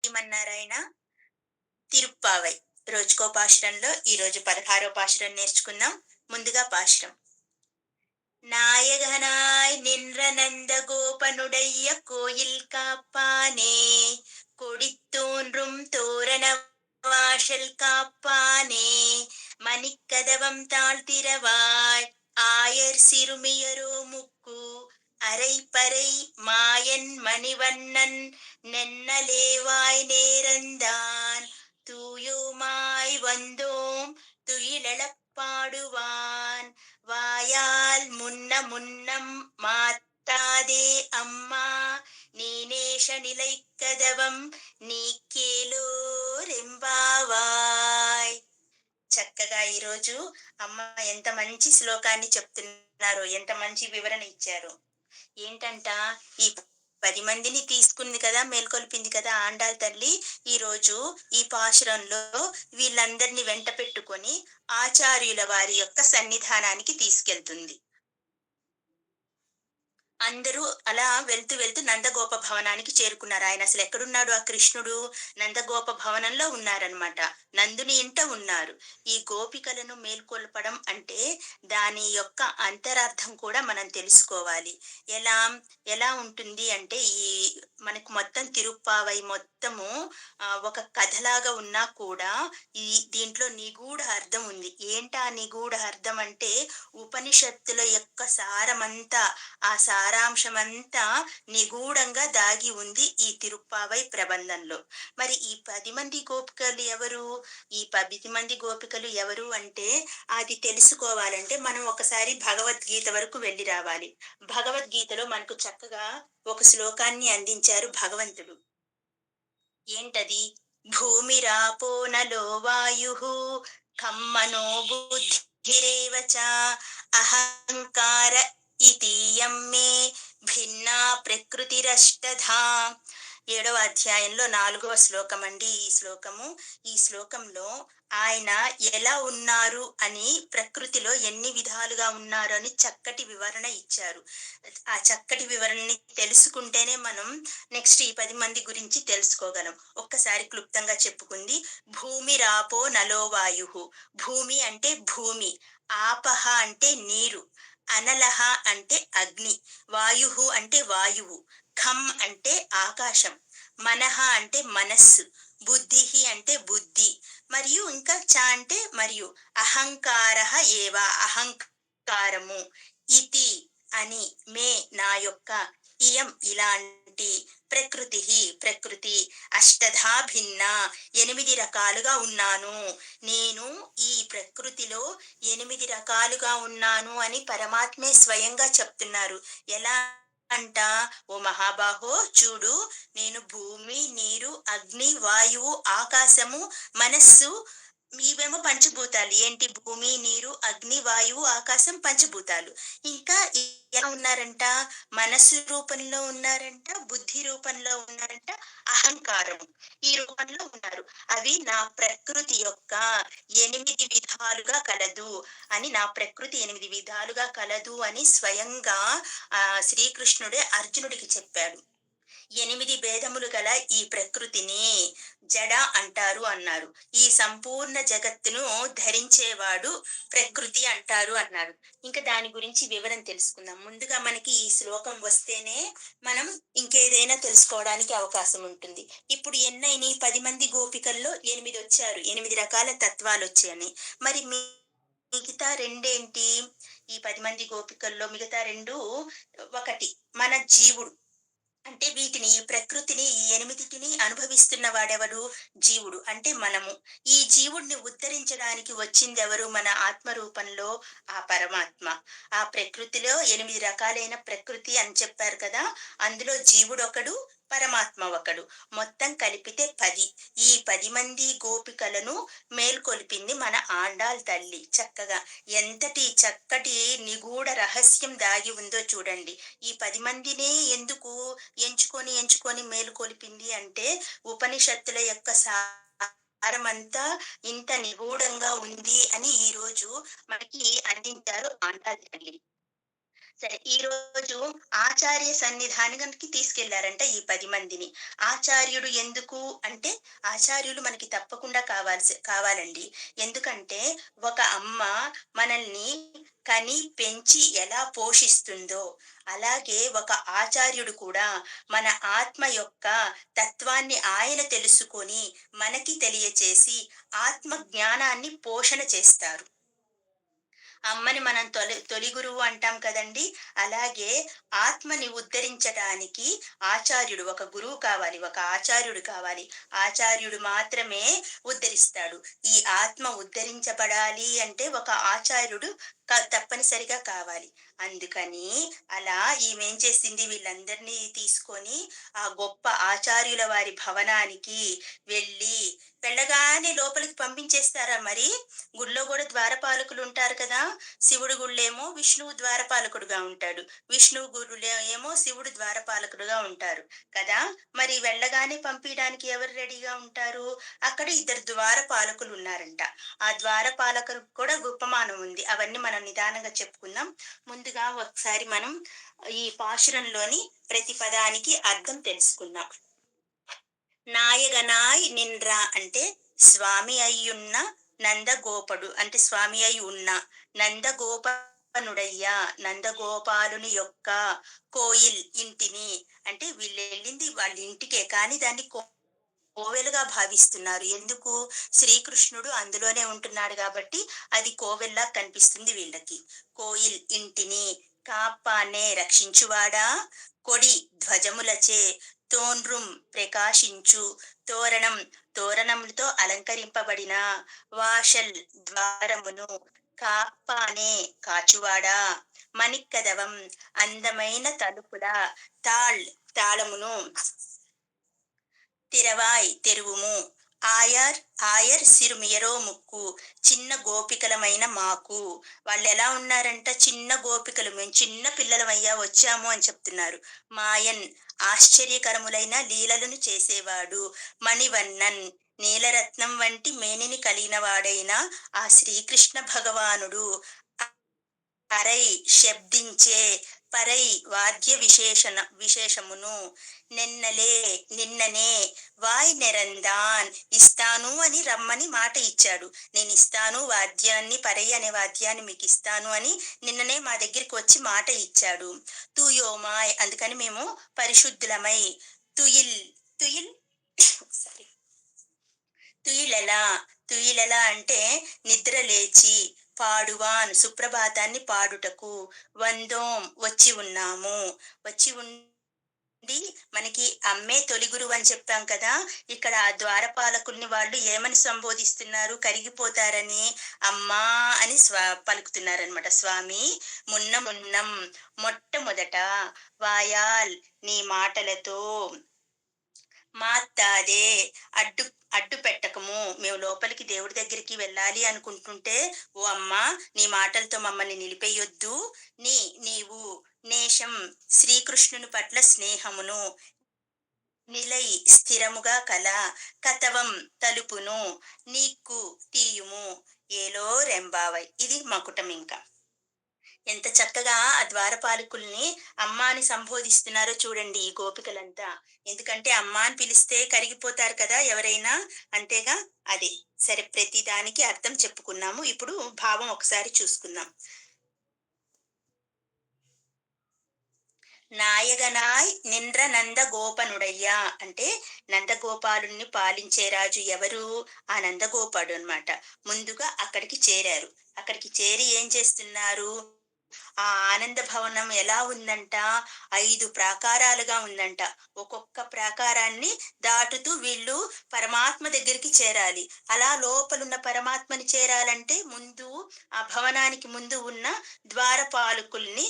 శ్రీమన్నారాయణ తిరుప్పావై రోజుకో పాశురంలో ఈరోజు 16వ పాశురం నేర్చుకుందాం. ముందుగా పాశురం. நாயகனாய் நின்ற நந்த கோபனுடைய கோயில் காப்பானே, கொடித்தோன்றும் தோரண வாசல் காப்பானே, மணிக்கதவம் தாழ்த்திரவாய் ஆயர் சிறுமியரோ முக்கு அரைப்பறை மாயன் மணிவண்ணன் நென்னலேவாய் நேரந்தான் தூயோமாய் வந்தோம் துயிலெழப்பாடுவான் வாயால் முன்னம் மாத்தாதே అమ్మా నీనేష నిలైకదవం నీకేలోరెంబావాయ్. చక్కగా ఈరోజు అమ్మ ఎంత మంచి శ్లోకాన్ని చెప్తున్నారో, ఎంత మంచి వివరణ ఇచ్చారు. ఏంటంట, ఈ 10 మందిని తీసుకుంది కదా, మేల్కొల్పింది కదా ఆండాళ్ తల్లి. ఈరోజు ఈ పాశురంలో వీళ్ళందరినీ వెంట పెట్టుకొని ఆచార్యుల వారి యొక్క సన్నిధానానికి తీసుకెళ్తుంది. అందరూ అలా వెళ్తూ వెళ్తూ నందగోప భవనానికి చేరుకున్నారు. ఆయన అసలు ఎక్కడున్నాడు ఆ కృష్ణుడు? నందగోప భవనంలో ఉన్నారనమాట. నందుని ఇంట ఉన్నారు. ఈ గోపికలను మేల్కొల్పడం అంటే దాని యొక్క అంతరార్థం కూడా మనం తెలుసుకోవాలి. ఎలా ఎలా ఉంటుంది అంటే, ఈ మనకు మొత్తం తిరుప్పావై మొత్తము ఒక కథలాగా ఉన్నా కూడా దీంట్లో నిగూఢ అర్థం ఉంది. ఏంటా నిగూఢ అర్థం అంటే, ఉపనిషత్తుల యొక్క సారమంతా, ఆ సారాంశమంతా నిగూఢంగా దాగి ఉంది ఈ తిరుప్పావై ప్రబంధంలో. మరి ఈ 10 మంది గోపికలు ఎవరు? ఈ 10 మంది గోపికలు ఎవరు అంటే, అది తెలుసుకోవాలంటే మనం ఒకసారి భగవద్గీత వరకు వెళ్ళి రావాలి. భగవద్గీతలో మనకు చక్కగా ఒక శ్లోకాన్ని అందించారు భగవంతుడు. ఏంటది? భూమిరాపో నలో వాయుః ఖమ్మనో బుద్ధిరేవ చ అహంకార ఇతీయం మే భిన్నా ప్రకృతిరష్టధా. 7వ అధ్యాయంలో 4వ శ్లోకం అండి ఈ శ్లోకము. ఈ శ్లోకంలో ఆయన ఎలా ఉన్నారు అని, ప్రకృతిలో ఎన్ని విధాలుగా ఉన్నారు అని చక్కటి వివరణ ఇచ్చారు. ఆ చక్కటి వివరణని తెలుసుకుంటేనే మనం నెక్స్ట్ ఈ 10 మంది గురించి తెలుసుకోగలం. ఒక్కసారి క్లుప్తంగా చెప్పుకుంది. భూమి రాపో నలో వాయుః. భూమి అంటే భూమి, ఆపహ అంటే నీరు, అనలహ అంటే అగ్ని, వాయుః అంటే వాయువు, ఖం అంటే ఆకాశం, మనహ అంటే మనస్సు, బుద్ధిహి అంటే బుద్ధి, మరియు ఇంకా చ అంటే మరియు, అహంకార ఏవా అహంకారము, ఇతి అని, మే నా యొక్క, ఇయం ఇలాంటి, ప్రకృతి అష్టధా భిన్న 8 రకాలుగా ఉన్నాను. నేను ఈ ప్రకృతిలో 8 రకాలుగా ఉన్నాను అని పరమాత్మే స్వయంగా చెప్తున్నారు. ఎలా అంట, ఓ మహాబాహో చూడు, నేను భూమి, నీరు, అగ్ని, వాయువు, ఆకాశము, మనస్సు, ఇవేమో పంచభూతాలు. ఏంటి? భూమి, నీరు, అగ్ని, వాయువు, ఆకాశం పంచభూతాలు. ఇంకా ఎలా ఉన్నారంట? మనస్సు రూపంలో ఉన్నారంట, బుద్ధి రూపంలో ఉన్నారంట, అహంకారం ఈ రూపంలో ఉన్నారు. అవి నా ప్రకృతి యొక్క 8 విధాలుగా కలదు అని, నా ప్రకృతి 8 విధాలుగా కలదు అని స్వయంగా శ్రీకృష్ణుడే అర్జునుడికి చెప్పాడు. 8 భేదములు గల ఈ ప్రకృతిని జడ అంటారు అన్నారు. ఈ సంపూర్ణ జగత్తును ధరించేవాడు ప్రకృతి అంటారు అన్నారు. ఇంకా దాని గురించి వివరం తెలుసుకుందాం. ముందుగా మనకి ఈ శ్లోకం వస్తేనే మనం ఇంకేదైనా తెలుసుకోవడానికి అవకాశం ఉంటుంది. ఇప్పుడు ఎన్నైనా 10 మంది గోపికల్లో 8 వచ్చారు, 8 రకాల తత్వాలు వచ్చాయని. మరి మిగతా రెండేంటి? ఈ 10 మంది గోపికల్లో మిగతా 2, ఒకటి మన జీవుడు. అంటే వీటిని, ఈ ప్రకృతిని, ఈ 8టిని అనుభవిస్తున్న వాడెవడు? జీవుడు అంటే మనము. ఈ జీవుడిని ఉద్ధరించడానికి వచ్చిందెవరు? మన ఆత్మ రూపంలో ఆ పరమాత్మ. ఆ ప్రకృతిలో 8 రకాలైన ప్రకృతి అని చెప్పారు కదా, అందులో జీవుడు ఒకడు, పరమాత్మ ఒకడు, మొత్తం కలిపితే 10. ఈ 10 మంది గోపికలను మేల్కొల్పింది మన ఆండాళ్ తల్లి. చక్కగా ఎంతటి చక్కటి నిగూఢ రహస్యం దాగి ఉందో చూడండి. ఈ 10 మందినే ఎందుకు ఎంచుకొని మేలుకొల్పింది అంటే, ఉపనిషత్తుల యొక్క సారమంతా ఇంత నిగూఢంగా ఉంది అని ఈ రోజు మనకి అందించారు ఆండాళ్ తల్లి. సరే. ఈరోజు ఆచార్య సన్నిధానానికి తీసుకెళ్లారంట ఈ 10 మందిని. ఆచార్యుడు ఎందుకు అంటే, ఆచార్యులు మనకి తప్పకుండా కావాలండి. ఎందుకంటే, ఒక అమ్మ మనల్ని కని, పెంచి ఎలా పోషిస్తుందో, అలాగే ఒక ఆచార్యుడు కూడా మన ఆత్మ యొక్క తత్వాన్ని ఆయన తెలుసుకొని, మనకి తెలియచేసి, ఆత్మ జ్ఞానాన్ని పోషణ చేస్తారు. అమ్మని మనం తొలి గురువు అంటాం కదండీ! అలాగే ఆత్మని ఉద్ధరించటానికి ఆచార్యుడు ఒక గురువు కావాలి. ఒక ఆచార్యుడు కావాలి. ఆచార్యుడు మాత్రమే ఉద్ధరిస్తాడు. ఈ ఆత్మ ఉద్ధరించబడాలి అంటే ఒక ఆచార్యుడు తప్పనిసరిగా కావాలి. అందుకని అలా ఈమేం చేసింది వీళ్ళందరినీ తీసుకొని ఆ గొప్ప ఆచార్యుల వారి భవనానికి వెళ్ళి, వెళ్ళగానే లోపలికి పంపించేస్తారా మరి? గుడిలో గూడా ద్వారపాలకులుంటారు కదా! శివుడి గుళ్ళేమో విష్ణువు ద్వారపాలకుడుగా ఉంటాడు. విష్ణువు గుడిలో ఏమో శివుడు ద్వారపాలకుడుగా ఉంటారు కదా! మరి వెళ్ళగానే పంపియడానికి ఎవరు రెడీగా ఉంటారు? అక్కడ ఇద్దరు ద్వారపాలకులున్నారంట. ఆ ద్వారపాలకులకు కూడా ఉపమానం ఉంది. అవన్నీ మనం నిదానంగా చెప్పుకుందాం. ముందుగా ఒకసారి మనం ఈ పాశురంలోని ప్రతి పదానికి అర్థం తెలుసుకుందాం. నాయగనాయ్ నిండ్రా అంటే స్వామి అయ్యున్న నందగోపడు అంటే స్వామి అయి ఉన్న నందగోపనుడయ్యా నందగోపాలుని యొక్క కోయిల్ ఇంటిని అంటే వీళ్ళు వెళ్ళింది వాళ్ళ ఇంటికే కానీ దాన్ని కోవెలుగా భావిస్తున్నారు. ఎందుకు? శ్రీకృష్ణుడు అందులోనే ఉంటున్నాడు గాబట్టి, అది కోవెల్లా కనిపిస్తుంది వీళ్ళకి. కోయిల్ ఇంటిని కాపానే రక్షించువాడా, కొడి ధ్వజములచే తోండ్రుం ప్రకాశించు, తోరణం తోరణములతో అలంకరింపబడిన వాషల్ ద్వారమును కాపానే కాచువాడా, మణిక్కదవం అందమైన తలుపుల తాళ్ తాళమును తిరవాయ్ తెరువుము. ఆయర్ ఆయర్ సిరుమియరో ముక్కు చిన్న గోపికలమైన మాకు. వాళ్ళెలా ఉన్నారంట? చిన్న గోపికలు. మేము చిన్న పిల్లలమయ్యా వచ్చాము అని చెప్తున్నారు. మాయన్ ఆశ్చర్యకరములైన లీలలను చేసేవాడు. మణివన్నన్ నీలరత్నం వంటి మేనిని కలిగిన వాడైన ఆ శ్రీకృష్ణ భగవానుడు అరై శబ్దించే పరై వాద్య విశేషమును నిన్నలే నిన్ననే వాయ్ నెరందాన్ ఇస్తాను అని రమ్మని మాట ఇచ్చాడు. నేను ఇస్తాను వాద్యాన్ని పరై అనే వాద్యాన్ని మీకు ఇస్తాను అని నిన్ననే మా దగ్గరికి వచ్చి మాట ఇచ్చాడు. తుయోమాయ్ అందుకని మేము పరిశుద్ధులమై తుయిల్ తుయిల్ సారీ తుయిలెలా తుయిలెలా అంటే నిద్ర లేచి పాడువాన్ సుప్రభాతాన్ని పాడుటకు వందోం వచ్చి ఉన్నాము వచ్చి ఉండి మనకి అమ్మే తొలి గురువు అని చెప్పాం కదా ఇక్కడ ఆ ద్వారపాలకుల్ని వాళ్ళు ఏమని సంబోధిస్తున్నారు కరిగిపోతారని అమ్మా అని పలుకుతున్నారనమాట స్వామి మున్న మున్నం మొట్టమొదట వాయాల్ నీ మాటలతో మాత్తాదే అడ్డు అడ్డు పెట్టకము మేము లోపలికి దేవుడి దగ్గరికి వెళ్ళాలి అనుకుంటుంటే ఓ అమ్మా నీ మాటలతో మమ్మల్ని నిలిపేయొద్దు నీవు నేషం శ్రీకృష్ణుని పట్ల స్నేహమును నిలై స్థిరముగా కల కతవం తలుపును నీకు తీయుము ఏలో రెంబావై ఇది మకుటం ఇంకా ఎంత చక్కగా ఆ ద్వారపాలకుల్ని అమ్మా అని సంబోధిస్తున్నారో చూడండి ఈ గోపికలంతా. ఎందుకంటే అమ్మా అని పిలిస్తే కరిగిపోతారు కదా ఎవరైనా. అంతేగా? అదే. సరే ప్రతి దానికి అర్థం చెప్పుకున్నాము. ఇప్పుడు భావం ఒకసారి చూసుకుందాం. నాయగనాయ్ నిండ్ర నందగోపనుడయ్యా అంటే నందగోపాలుణ్ణి పాలించే రాజు ఎవరు? ఆ నందగోపాడు అన్నమాట. ముందుగా అక్కడికి చేరారు. అక్కడికి చేరి ఏం చేస్తున్నారు? ఆ ఆనంద భవనం ఎలా ఉందంట? 5 ప్రాకారాలుగా ఉందంట. ఒక్కొక్క ప్రాకారాన్ని దాటుతూ వీళ్ళు పరమాత్మ దగ్గరికి చేరాలి. అలా లోపలున్న పరమాత్మని చేరాలంటే ముందు ఆ భవనానికి ముందు ఉన్న ద్వారపాలకుల్ని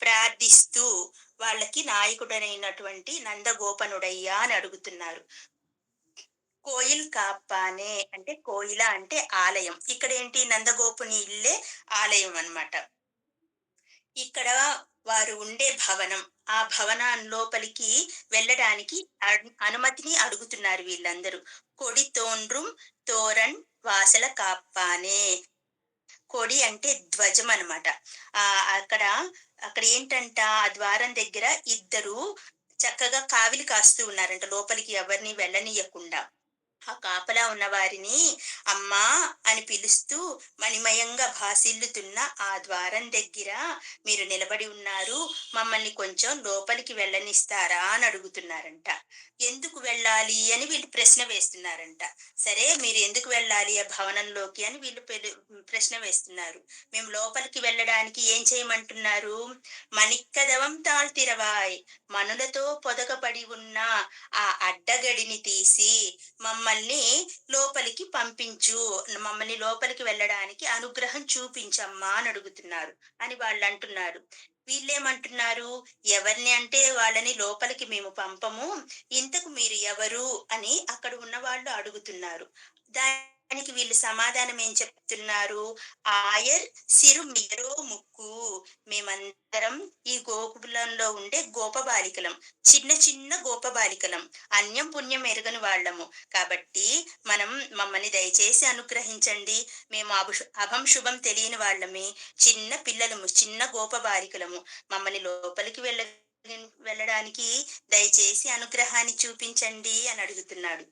ప్రార్థిస్తూ వాళ్ళకి నాయకుడనైనటువంటి నందగోపనుడయ్యా అని అడుగుతున్నారు. కోయిల్ కాపానే అంటే కోయిల అంటే ఆలయం. ఇక్కడేంటి నందగోపుని ఇల్లే ఆలయం అన్నమాట. ఇక్కడ వారు ఉండే భవనం. ఆ భవనం లోపలికి వెళ్ళడానికి అనుమతిని అడుగుతున్నారు వీళ్ళందరూ. కొడి తోండ్రుం తోరణ్ వాసల కాప్పానే. కొడి అంటే ధ్వజం అన్నమాట. అక్కడ అక్కడ ఏంటంట ఆ ద్వారం దగ్గర ఇద్దరు చక్కగా కావిలి కాస్తూ ఉన్నారంట లోపలికి ఎవరిని వెళ్ళనీయకుండా. ఆ కాపలా ఉన్న వారిని అమ్మా అని పిలుస్తూ మణిమయంగా భాసిల్లుతున్న ఆ ద్వారం దగ్గర మీరు నిలబడి ఉన్నారు. మమ్మల్ని కొంచెం లోపలికి వెళ్ళనిస్తారా అని అడుగుతున్నారంట. ఎందుకు వెళ్ళాలి అని వీళ్ళు ప్రశ్న వేస్తున్నారంట. సరే మీరు ఎందుకు వెళ్ళాలి ఆ భవనంలోకి అని వీళ్ళు ప్రశ్న వేస్తున్నారు. మేము లోపలికి వెళ్ళడానికి ఏం చేయమంటున్నారు? మణిక్కదవం తాళ్తిరవాయ్, మనులతో పొదగబడి ఉన్న ఆ అడ్డగడిని తీసి మమ్మల్ని లోపలికి పంపించు. మమ్మల్ని లోపలికి వెళ్ళడానికి అనుగ్రహం చూపించమ్మా అని అడుగుతున్నారు అని వాళ్ళంటున్నారు. వీళ్ళేమంటున్నారు? ఎవరిని అంటే వాళ్ళని లోపలికి మేము పంపము. ఇంతకు మీరు ఎవరు అని అక్కడ ఉన్నవాళ్ళు అడుగుతున్నారు. దానికి వీళ్ళు సమాధానం ఏం చెప్తున్నారు? ఆయర్ సిరు మీరో ముక్కు. మేమందరం ఈ గోకులంలో ఉండే గోపబాలికలం. చిన్న చిన్న గోపబాలికలం. అన్యం పుణ్యం ఎరగని వాళ్ళము. కాబట్టి మమ్మల్ని దయచేసి అనుగ్రహించండి. మేము అభం శుభం తెలియని వాళ్ళమే. చిన్న పిల్లలము, చిన్న గోపబాలికలము. మమ్మల్ని లోపలికి వెళ్ళడానికి దయచేసి అనుగ్రహాన్ని చూపించండి అని అడుగుతున్నాడు.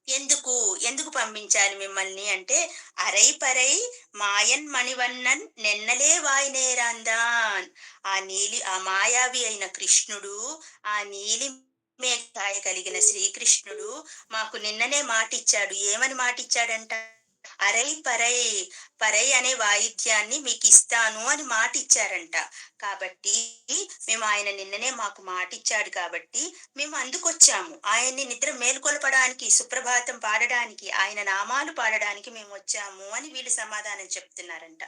ఎందుకు ఎందుకు పంపించాలి మిమ్మల్ని అంటే, అరై పరై మాయన్ మణివన్నన్ నెన్నలే వాయినేరాందాన్. ఆ మాయావి అయిన కృష్ణుడు, ఆ నీలి మేఘాయ కలిగిన శ్రీకృష్ణుడు మాకు నిన్ననే మాటిచ్చాడు. ఏమని మాటిచ్చాడంట? అరై పరై, పరై అనే వాయిద్యాన్ని మీకిస్తాను అని మాటిచ్చారంట. కాబట్టి మేము ఆయన నిన్ననే మాకు మాటిచ్చాడు కాబట్టి మేము అందుకొచ్చాము. ఆయన్ని నిద్ర మేల్కొల్పడానికి, సుప్రభాతం పాడడానికి, ఆయన నామాలు పాడడానికి మేము వచ్చాము అని వీళ్ళు సమాధానం చెప్తున్నారంట.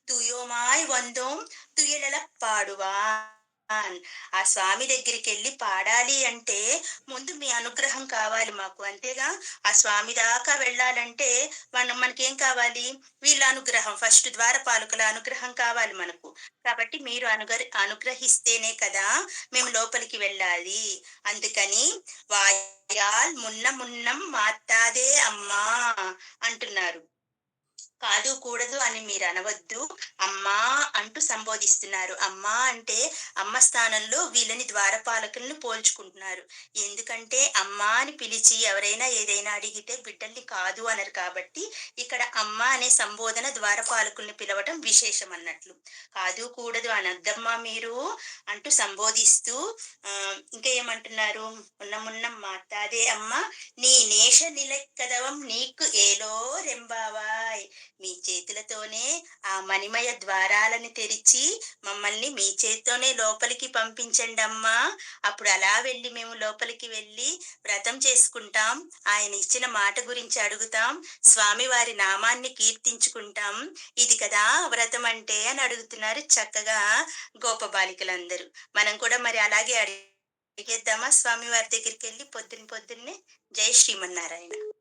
తుయోమాయ్ వందోం తుయలల పాడువాన్. ఆ స్వామి దగ్గరికెళ్ళి పాడాలి అంటే ముందు మీ అనుగ్రహం కావాలి మాకు. అంతేగా ఆ స్వామి దాకా వెళ్ళాలంటే మనకేం కావాలి? వీళ్ళ అనుగ్రహం, ఫస్ట్ ద్వారపాలకుల అనుగ్రహం కావాలి మనకు. కాబట్టి మీరు అనుగ్రహిస్తేనే కదా మేము లోపలికి వెళ్ళాలి. అందుకని వాయాల్ మున్న మున్నం మాత్తాదే అమ్మా అంటున్నారు. కాదు కూడదు అని మీరు అనవద్దు. అమ్మా అంటూ సంబోధిస్తున్నారు. అమ్మా అంటే అమ్మ స్థానంలో వీళ్ళని ద్వారపాలకులను పోల్చుకుంటున్నారు. ఎందుకంటే అమ్మా అని పిలిచి ఎవరైనా ఏదైనా అడిగితే బిడ్డల్ని కాదు అనరు కాబట్టి ఇక్కడ అమ్మ అనే సంబోధన ద్వారపాలకుల్ని పిలవటం విశేషం అన్నట్లు. కాదు కూడదు అనద్దమ్మా మీరు అంటూ సంబోధిస్తూ ఇంకా ఏమంటున్నారు? మున్నం మాతాదే అమ్మ నీ నేష నిలెక్కదవం నీకు ఏలో రెంబావాయ్. మీ చేతులతోనే ఆ మణిమయ ద్వారాలను తెరిచి మమ్మల్ని మీ చేత్తోనే లోపలికి పంపించండమ్మా. అప్పుడు అలా వెళ్ళి మేము లోపలికి వెళ్ళి వ్రతం చేసుకుంటాం. ఆయన ఇచ్చిన మాట గురించి అడుగుతాం. స్వామి వారి నామాన్ని కీర్తించుకుంటాం. ఇది కదా వ్రతం అంటే అని అడుగుతున్నారు చక్కగా గోపబాలికలందరూ. మనం కూడా మరి అలాగే అడిగేద్దామా స్వామి వారి దగ్గరికి వెళ్ళి పొద్దున్నే? జై శ్రీమన్నారాయణ.